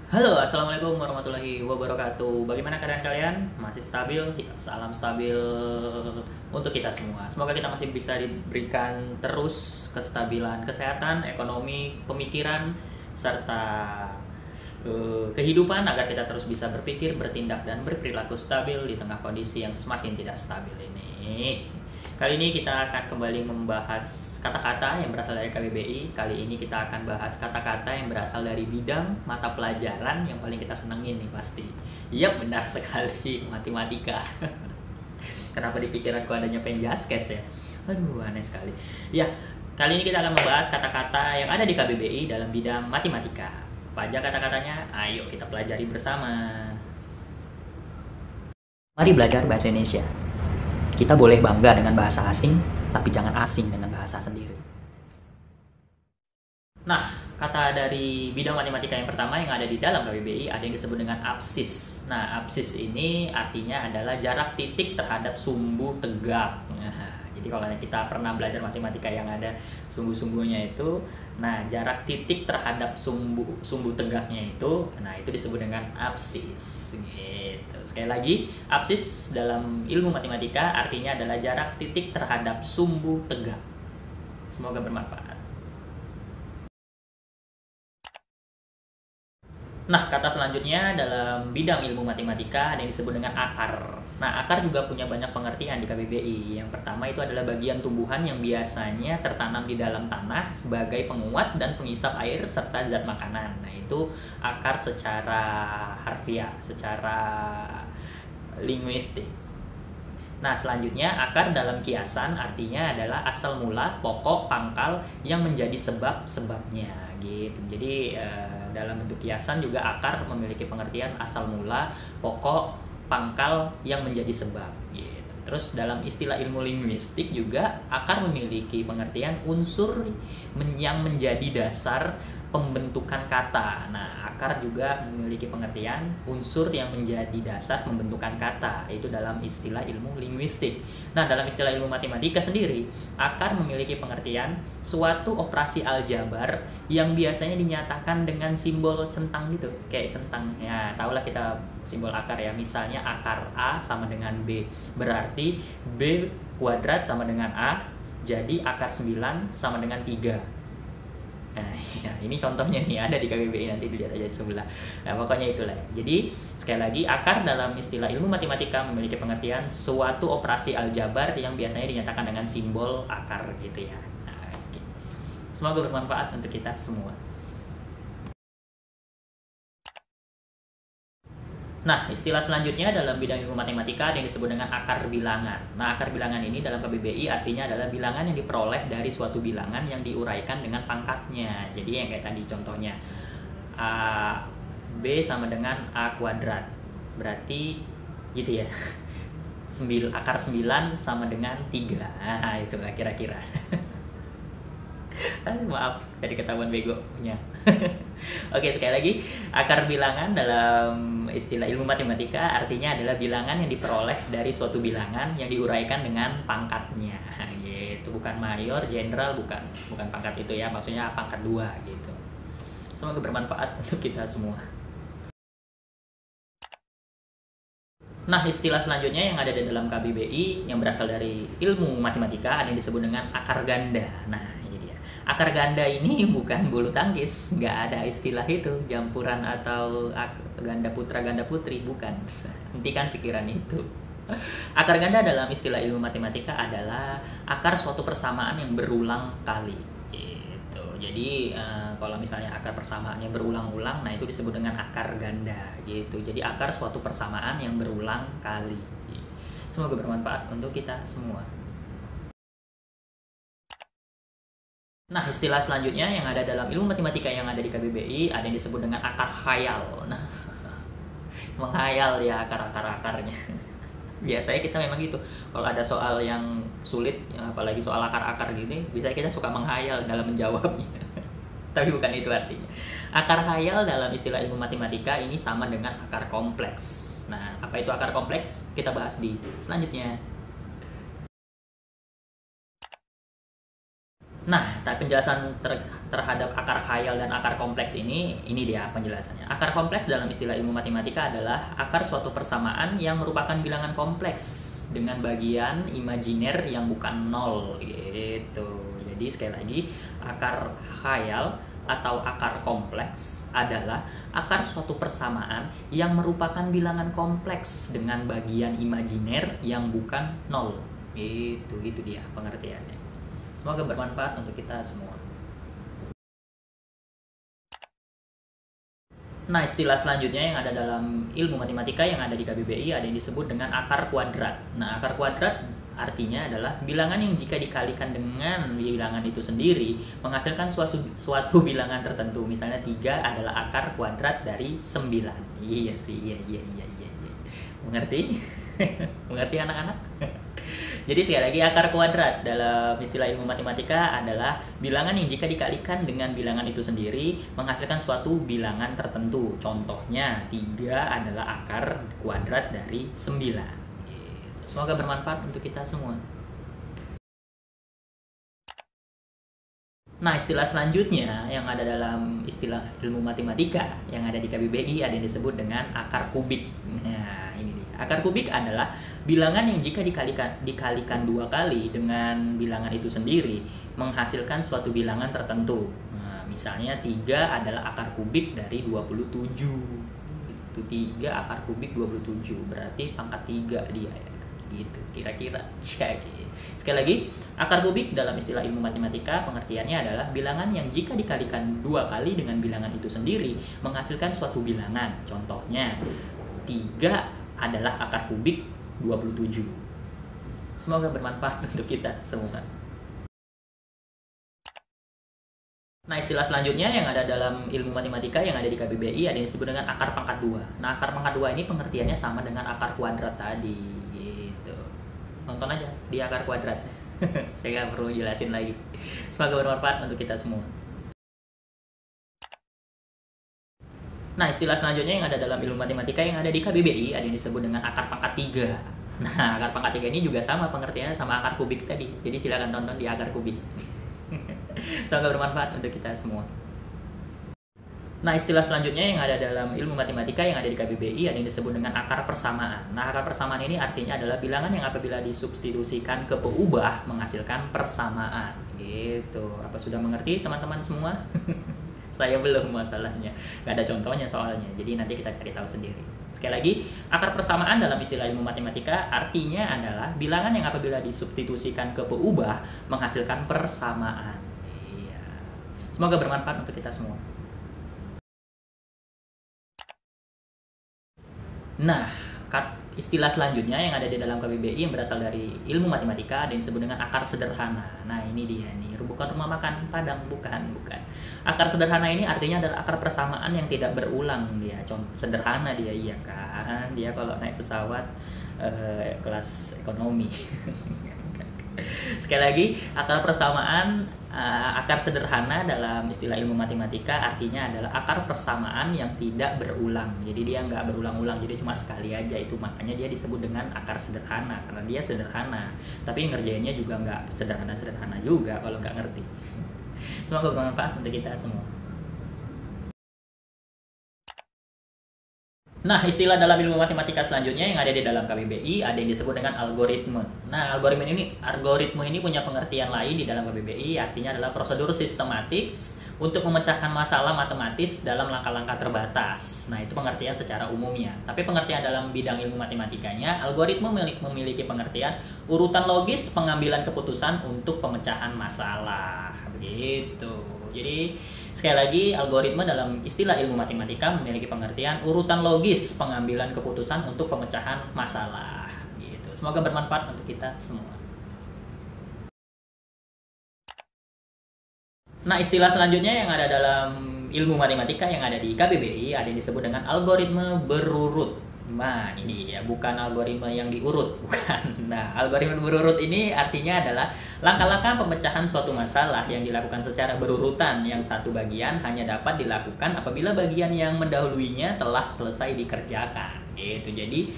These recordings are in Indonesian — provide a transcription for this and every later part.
Halo, assalamualaikum warahmatullahi wabarakatuh. Bagaimana keadaan kalian? Masih stabil? Ya, salam stabil untuk kita semua. Semoga kita masih bisa diberikan terus kestabilan kesehatan, ekonomi, pemikiran, serta kehidupan agar kita terus bisa berpikir, bertindak, dan berperilaku stabil di tengah kondisi yang semakin tidak stabil ini. Kali ini kita akan kembali membahas kata-kata yang berasal dari KBBI. Kali ini kita akan bahas kata-kata yang berasal dari bidang mata pelajaran yang paling kita senengin nih pasti. Iya, benar sekali, matematika. Kenapa di pikiranku adanya penjaskes ya? Aduh, aneh sekali. Ya, kali ini kita akan membahas kata-kata yang ada di KBBI dalam bidang matematika. Apa aja kata-katanya? Ayo kita pelajari bersama. Mari belajar bahasa Indonesia. Kita boleh bangga dengan bahasa asing, tapi jangan asing dengan bahasa sendiri. Nah, kata dari bidang matematika yang pertama yang ada di dalam KBBI ada yang disebut dengan absis. Nah, absis ini artinya adalah jarak titik terhadap sumbu tegak. Nah, jadi kalau kita pernah belajar matematika yang ada sumbu-sumbunya itu, nah jarak titik terhadap sumbu tegaknya itu, nah itu disebut dengan absis. Gitu. Sekali lagi, absis dalam ilmu matematika artinya adalah jarak titik terhadap sumbu tegak. Semoga bermanfaat. Nah, kata selanjutnya dalam bidang ilmu matematika ada yang disebut dengan akar. Nah, akar juga punya banyak pengertian di KBBI. Yang pertama itu adalah bagian tumbuhan yang biasanya tertanam di dalam tanah sebagai penguat dan pengisap air serta zat makanan. Nah, itu akar secara harfiah, secara linguistik. Nah, selanjutnya akar dalam kiasan artinya adalah asal mula, pokok, pangkal yang menjadi sebab-sebabnya gitu. Jadi dalam bentuk kiasan juga akar memiliki pengertian asal mula, pokok, pangkal yang menjadi sebab gitu. Terus dalam istilah ilmu linguistik juga akar memiliki pengertian unsur yang menjadi dasar pembentukan kata. Nah, akar juga memiliki pengertian unsur yang menjadi dasar pembentukan kata, itu dalam istilah ilmu linguistik. Nah, dalam istilah ilmu matematika sendiri, akar memiliki pengertian suatu operasi aljabar yang biasanya dinyatakan dengan simbol centang gitu, kayak centang. Ya, tahulah kita simbol akar ya. Misalnya akar A sama dengan B, berarti B kuadrat sama dengan A, jadi akar 9 sama dengan 3. Nah, ya, ini contohnya nih ada di KBBI, nanti dilihat aja di sebelah. Nah, pokoknya itulah. Jadi, sekali lagi akar dalam istilah ilmu matematika memiliki pengertian suatu operasi aljabar yang biasanya dinyatakan dengan simbol akar gitu ya. Nah, oke. Semoga bermanfaat untuk kita semua. Nah, istilah selanjutnya dalam bidang ilmu matematika yang disebut dengan akar bilangan. Nah, akar bilangan ini dalam KBBI artinya adalah bilangan yang diperoleh dari suatu bilangan yang diuraikan dengan pangkatnya. Jadi yang kayak tadi contohnya, A, B sama dengan A kuadrat. Berarti gitu ya. Akar 9 sama dengan 3. Nah, itulah kira-kira. Maaf, jadi ketahuan begonya. Oke, sekali lagi, akar bilangan dalam istilah ilmu matematika artinya adalah bilangan yang diperoleh dari suatu bilangan yang diuraikan dengan pangkatnya. Gitu, bukan mayor, jenderal, bukan pangkat itu ya, maksudnya pangkat 2 gitu. Semoga bermanfaat untuk kita semua. Nah, istilah selanjutnya yang ada di dalam KBBI yang berasal dari ilmu matematika ada yang disebut dengan akar ganda. Nah, ini dia. Akar ganda ini bukan bulu tangkis, nggak ada istilah itu, jampuran atau ganda putra, ganda putri, bukan. Hentikan pikiran itu. Akar ganda dalam istilah ilmu matematika adalah akar suatu persamaan yang berulang kali. Gitu. Jadi kalau misalnya akar persamaannya berulang-ulang, nah itu disebut dengan akar ganda. Gitu. Jadi akar suatu persamaan yang berulang kali. Semoga bermanfaat untuk kita semua. Nah, istilah selanjutnya yang ada dalam ilmu matematika yang ada di KBBI ada yang disebut dengan akar khayal. Nah, menghayal ya akar-akarnya. Biasanya kita memang gitu. Kalau ada soal yang sulit, apalagi soal akar-akar gini, biasanya kita suka menghayal dalam menjawabnya. Tapi bukan itu artinya. Akar khayal dalam istilah ilmu matematika ini sama dengan akar kompleks. Nah, apa itu akar kompleks? Kita bahas di selanjutnya. Nah, tapi penjelasan terhadap akar khayal dan akar kompleks ini dia penjelasannya. Akar kompleks dalam istilah ilmu matematika adalah akar suatu persamaan yang merupakan bilangan kompleks dengan bagian imajiner yang bukan nol gitu. Jadi sekali lagi, akar khayal atau akar kompleks adalah akar suatu persamaan yang merupakan bilangan kompleks dengan bagian imajiner yang bukan nol. Itu dia pengertiannya. Semoga bermanfaat untuk kita semua. Nah, istilah selanjutnya yang ada dalam ilmu matematika yang ada di KBBI ada yang disebut dengan akar kuadrat. Nah, akar kuadrat artinya adalah bilangan yang jika dikalikan dengan bilangan itu sendiri menghasilkan suatu bilangan tertentu. Misalnya 3 adalah akar kuadrat dari 9. Iya sih, iya. Mengerti? Mengerti anak-anak? Jadi sekali lagi, akar kuadrat dalam istilah ilmu matematika adalah bilangan yang jika dikalikan dengan bilangan itu sendiri menghasilkan suatu bilangan tertentu. Contohnya 3 adalah akar kuadrat dari 9. Semoga bermanfaat untuk kita semua. Nah, istilah selanjutnya yang ada dalam istilah ilmu matematika yang ada di KBBI ada yang disebut dengan akar kubik. Nah, ini dia. Akar kubik adalah bilangan yang jika dikalikan 2 kali dengan bilangan itu sendiri menghasilkan suatu bilangan tertentu. Nah, misalnya 3 adalah akar kubik dari 27. Itu 3 akar kubik 27, berarti pangkat 3 dia ya. Gitu kira-kira. Sekali lagi, akar kubik dalam istilah ilmu matematika pengertiannya adalah bilangan yang jika dikalikan 2 kali dengan bilangan itu sendiri menghasilkan suatu bilangan. Contohnya 3 adalah akar kubik 27. Semoga bermanfaat untuk kita semua. Nah, istilah selanjutnya yang ada dalam ilmu matematika yang ada di KBBI ada yang disebut dengan akar pangkat 2. Nah, akar pangkat 2 ini pengertiannya sama dengan akar kuadrat tadi gitu. Nonton aja di akar kuadrat. Saya nggak perlu jelasin lagi. Semoga bermanfaat untuk kita semua. Nah, istilah selanjutnya yang ada dalam ilmu matematika yang ada di KBBI ada yang disebut dengan akar pangkat 3. Nah, akar pangkat 3 ini juga sama pengertiannya sama akar kubik tadi. Jadi silakan tonton di akar kubik. Semoga bermanfaat untuk kita semua. Nah, istilah selanjutnya yang ada dalam ilmu matematika yang ada di KBBI ada yang disebut dengan akar persamaan. Nah, akar persamaan ini artinya adalah bilangan yang apabila disubstitusikan ke peubah menghasilkan persamaan. Gitu. Apa sudah mengerti teman-teman semua? Saya belum masalahnya. Gak ada contohnya soalnya. Jadi nanti kita cari tahu sendiri. Sekali lagi, akar persamaan dalam istilah ilmu matematika artinya adalah bilangan yang apabila disubstitusikan ke peubah menghasilkan persamaan. Iya. Semoga bermanfaat untuk kita semua. Nah, istilah selanjutnya yang ada di dalam KBBI yang berasal dari ilmu matematika dan disebut dengan akar sederhana. Nah, ini dia nih, bukan rumah makan Padang, bukan. Akar sederhana ini artinya adalah akar persamaan yang tidak berulang dia. Sederhana dia, iya kan? Dia kalau naik pesawat kelas ekonomi. Sekali lagi, akar persamaan, akar sederhana dalam istilah ilmu matematika artinya adalah akar persamaan yang tidak berulang. Jadi dia nggak berulang-ulang, jadi cuma sekali aja. Itu makanya dia disebut dengan akar sederhana, karena dia sederhana. Tapi ngerjainnya juga nggak sederhana-sederhana juga kalau nggak ngerti. Semoga bermanfaat untuk kita semua. Nah, istilah dalam ilmu matematika selanjutnya yang ada di dalam KBBI ada yang disebut dengan algoritme. Nah, algoritme ini punya pengertian lain di dalam KBBI, artinya adalah prosedur sistematis untuk memecahkan masalah matematis dalam langkah-langkah terbatas. Nah, itu pengertian secara umumnya. Tapi pengertian dalam bidang ilmu matematikanya, algoritme memiliki pengertian urutan logis pengambilan keputusan untuk pemecahan masalah. Begitu. Jadi sekali lagi, algoritma dalam istilah ilmu matematika memiliki pengertian urutan logis pengambilan keputusan untuk pemecahan masalah. Gitu. Semoga bermanfaat untuk kita semua. Nah, istilah selanjutnya yang ada dalam ilmu matematika yang ada di KBBI ada yang disebut dengan algoritma berurut. Nah, ini ya, bukan algoritma yang diurut, bukan. Nah, algoritma berurut ini artinya adalah langkah-langkah pemecahan suatu masalah yang dilakukan secara berurutan, yang satu bagian hanya dapat dilakukan apabila bagian yang mendahuluinya telah selesai dikerjakan. Itu jadi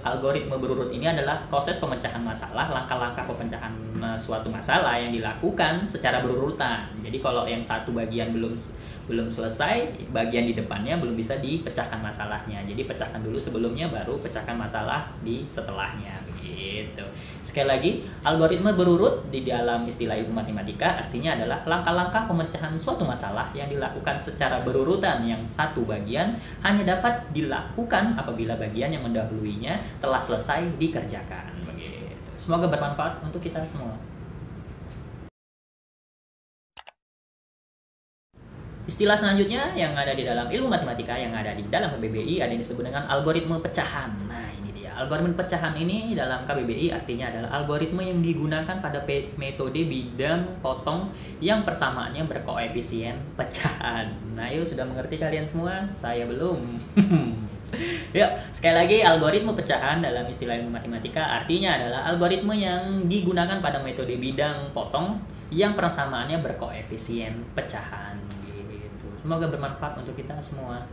algoritma berurut ini adalah proses pemecahan masalah, langkah-langkah pemecahan suatu masalah yang dilakukan secara berurutan. Jadi kalau yang satu bagian belum selesai, bagian di depannya belum bisa dipecahkan masalahnya. Jadi pecahkan dulu sebelumnya, baru pecahkan masalah di setelahnya. Begitu. Sekali lagi, algoritma berurut di dalam istilah ilmu matematika artinya adalah langkah-langkah pemecahan suatu masalah yang dilakukan secara berurutan, yang satu bagian hanya dapat dilakukan apabila bagian yang mendahuluinya telah selesai dikerjakan. Begitu. Semoga bermanfaat untuk kita semua. Istilah selanjutnya yang ada di dalam ilmu matematika, yang ada di dalam KBBI, ada yang disebut dengan algoritma pecahan. Nah, ini dia. Algoritma pecahan ini dalam KBBI artinya adalah algoritma yang digunakan pada metode bidang potong yang persamaannya berkoefisien pecahan. Nah, yuk, sudah mengerti kalian semua? Saya belum. Ya, sekali lagi, algoritma pecahan dalam istilah ilmu matematika artinya adalah algoritma yang digunakan pada metode bidang potong yang persamaannya berkoefisien pecahan. Semoga bermanfaat untuk kita semua.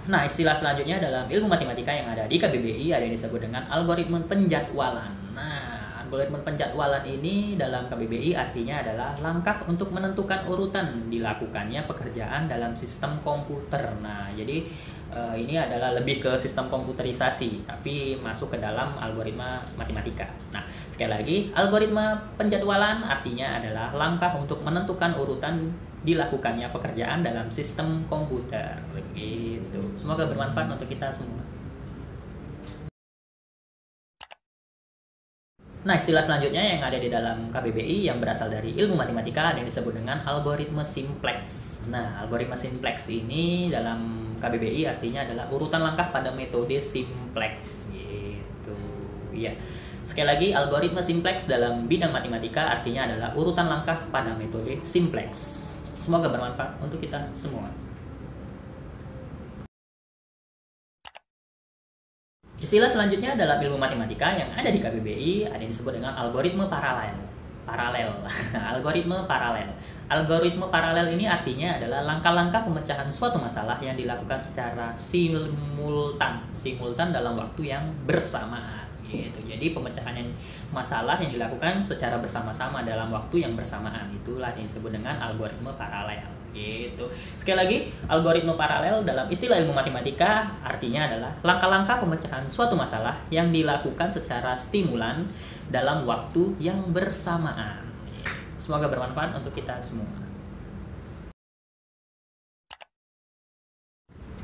Nah, istilah selanjutnya dalam ilmu matematika yang ada di KBBI ada yang disebut dengan algoritma penjadwalan. Nah, algoritma penjadwalan ini dalam KBBI artinya adalah langkah untuk menentukan urutan dilakukannya pekerjaan dalam sistem komputer. Nah, jadi ini adalah lebih ke sistem komputerisasi, tapi masuk ke dalam algoritma matematika. Nah, sekali lagi, algoritma penjadwalan artinya adalah langkah untuk menentukan urutan dilakukannya pekerjaan dalam sistem komputer. Begitu. Semoga bermanfaat untuk kita semua. Nah, istilah selanjutnya yang ada di dalam KBBI yang berasal dari ilmu matematika ada yang disebut dengan algoritma simplex. Nah, algoritma simplex ini dalam KBBI artinya adalah urutan langkah pada metode simplex gitu. Ya. Sekali lagi, algoritma simplex dalam bidang matematika artinya adalah urutan langkah pada metode simplex. Semoga bermanfaat untuk kita semua. Istilah selanjutnya dalam ilmu matematika yang ada di KBBI ada yang disebut dengan algoritma paralel. Algoritma paralel. Algoritma paralel ini artinya adalah langkah-langkah pemecahan suatu masalah yang dilakukan secara simultan dalam waktu yang bersamaan. Gitu. Jadi pemecahan masalah yang dilakukan secara bersama-sama dalam waktu yang bersamaan, itulah yang disebut dengan algoritma paralel. Gitu. Sekali lagi, algoritma paralel dalam istilah ilmu matematika artinya adalah langkah-langkah pemecahan suatu masalah yang dilakukan secara stimulan dalam waktu yang bersamaan. Semoga bermanfaat untuk kita semua.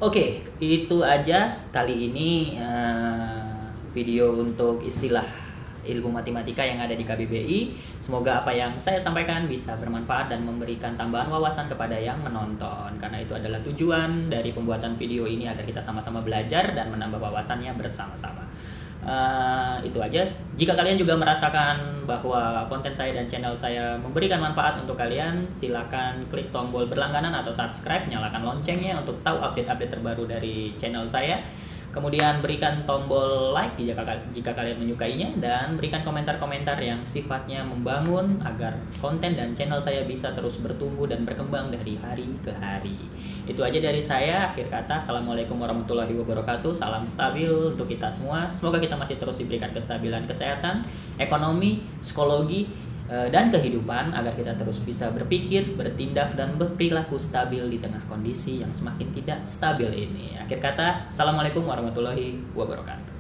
Oke, itu aja kali ini video untuk istilah ilmu matematika yang ada di KBBI. Semoga apa yang saya sampaikan bisa bermanfaat dan memberikan tambahan wawasan kepada yang menonton, karena itu adalah tujuan dari pembuatan video ini, agar kita sama-sama belajar dan menambah wawasannya bersama-sama. Itu aja. Jika kalian juga merasakan bahwa konten saya dan channel saya memberikan manfaat untuk kalian, silakan klik tombol berlangganan atau subscribe, nyalakan loncengnya untuk tahu update-update terbaru dari channel saya. Kemudian berikan tombol like jika kalian menyukainya, dan berikan komentar-komentar yang sifatnya membangun agar konten dan channel saya bisa terus bertumbuh dan berkembang dari hari ke hari. Itu aja dari saya. Akhir kata, assalamualaikum warahmatullahi wabarakatuh. Salam stabil untuk kita semua. Semoga kita masih terus diberikan kestabilan kesehatan, ekonomi, psikologi, dan kehidupan, agar kita terus bisa berpikir, bertindak, dan berperilaku stabil di tengah kondisi yang semakin tidak stabil ini. Akhir kata, assalamualaikum warahmatullahi wabarakatuh.